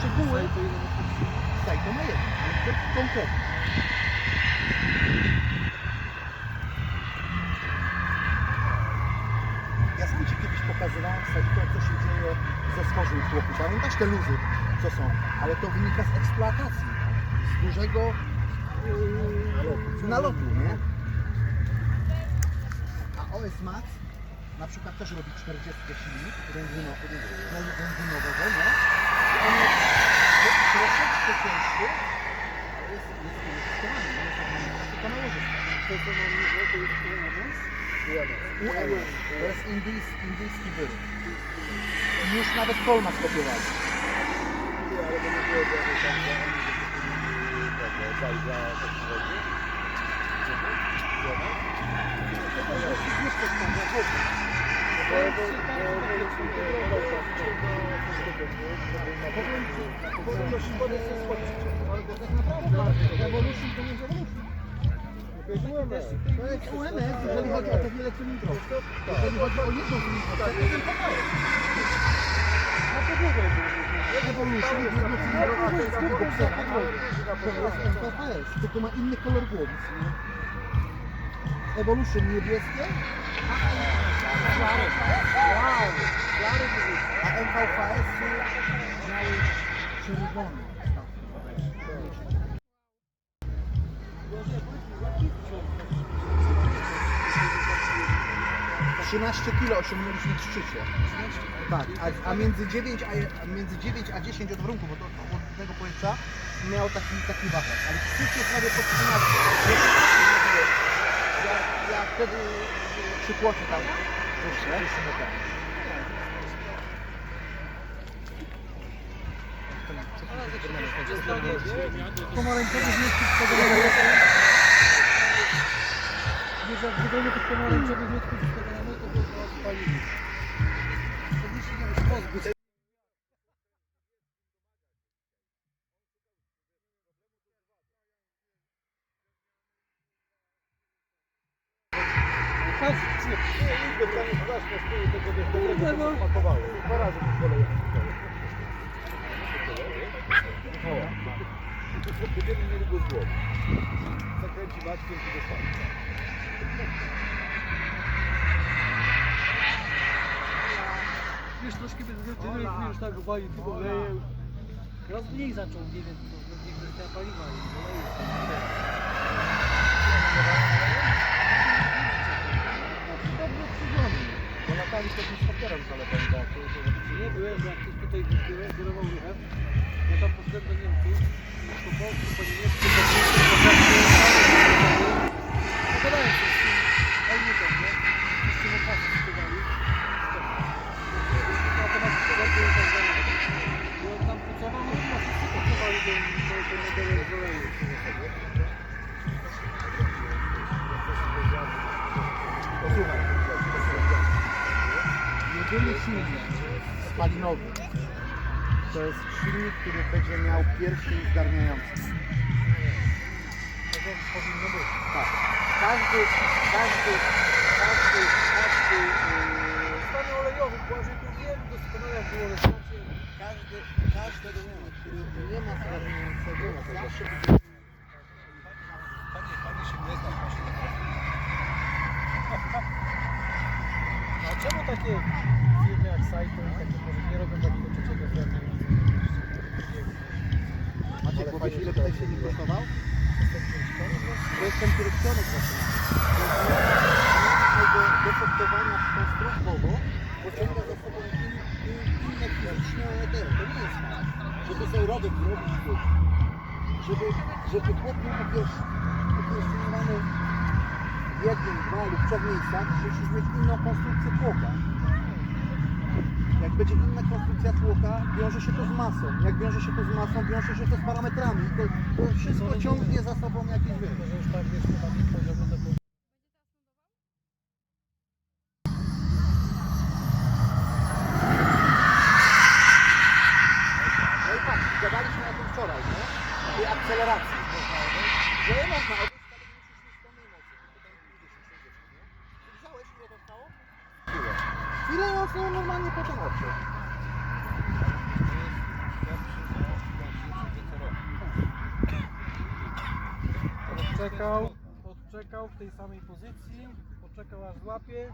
szczegóły. Saito ma jedno, ale konkretnie. Ja sam Ci kiedyś pokazywałem Saito, co się dzieje ze stworzeń chłopu. Pamiętasz te luzy, co są? Ale to wynika z eksploatacji, z dużego nalotu, nie? A OS Max na przykład też robi 40 silnik benzynowego, nie? I on jest troszeczkę cięższy, ale jest wykorzystywany, nie jest tylko na łożysku. To co mam niżej, to jest UMS? UMS, to jest indyjski wyrób. I już nawet Kolma skopiowali. Ale to nie było żadnej tam, że oni dali dla technologii? Evolution to nie jest Evolution. To jest UMS, jeżeli chodzi o te wiele cylindrów. Jeżeli chodzi o jedną cylindrową, to jest MPHS. Evolution, jednocylindrowa, to jest boksera, to jest MPHS, tylko ma inny kolor głowic. Evolution niebieskie, a MVHS miały czerwony. 13 kg osiągnęliśmy w szczycie. Tak, a między 9 a 10 od warunku, bo to od tego powietrza miał taki wahacz. Ale w szczycie prawie pod 13. Ja wtedy przy płocie tam wyszliśmy tam. Pomarańczowy zmieścił z tego wiesz, jak wydajemy tych pomarańczowych zmieścił z tego to było spalili. To by się nawet pozbyć. Dwa razy po kolei. Będziemy mieli go z głowy. Zakręci maczkiem i dostanie. Już troszkę już tak wali, tylko leje. Raz mniej zaczął, nie wiem, to nie kwestia paliwa i Dobrze przyglądny. Bo latali to z papierem zalepali, tak? nie byłem, że jak ktoś tutaj kierował ruchem, ja tam poszedłem do Niemców, po polsku, po niemiecku, po pogadałem się z tym Helmutem, nie? Z tym opasem sprzedali. I on tam pracował, no i wszyscy pracowali do modelu z oleju. Posłuchaj. Jedyny silnik spalinowy to jest silnik, który będzie miał pierścień zgarniający. To powinno być. Tak. Każdy Stanie olejowy, Błażej, tu wiem doskonale jak było na stacie. każdy który nie ma zgarniającego, zawsze będzie... Pani się nie zna w maszynie. A czemu takie firmy jak Saito i takie może nie robią takiego trzeciego zgarnięcia? Maciek, bo wiesz ile tutaj silnik kosztował? To jest ten pierścionek właśnie. Do defektowania konstruktowo pociąga za sobą inne fizyczne te. To nie jest tak, żeby sobie rodek zrobić już. Żeby chłop był upierścieniowany w jednym, dwa lub trzech miejscach, musisz mieć inną konstrukcję tłoka. Jak będzie inna konstrukcja tłoka, wiąże się to z masą. Jak wiąże się to z masą, wiąże się to z parametrami. To wszystko ciągnie za sobą jakieś wynik. To, że już tak jest na takim poziomie, to No i patrz, gadaliśmy o tym wczoraj, nie? O tej akceleracji. Że nie można odejść, ale musisz mieć pełnej mocy. Bo tam 50, 60, nie? Ty wziąłeś, ile to stało? Chwilę. Chwilę, normalnie potem odciął. odczekał w tej samej pozycji, poczekał aż złapie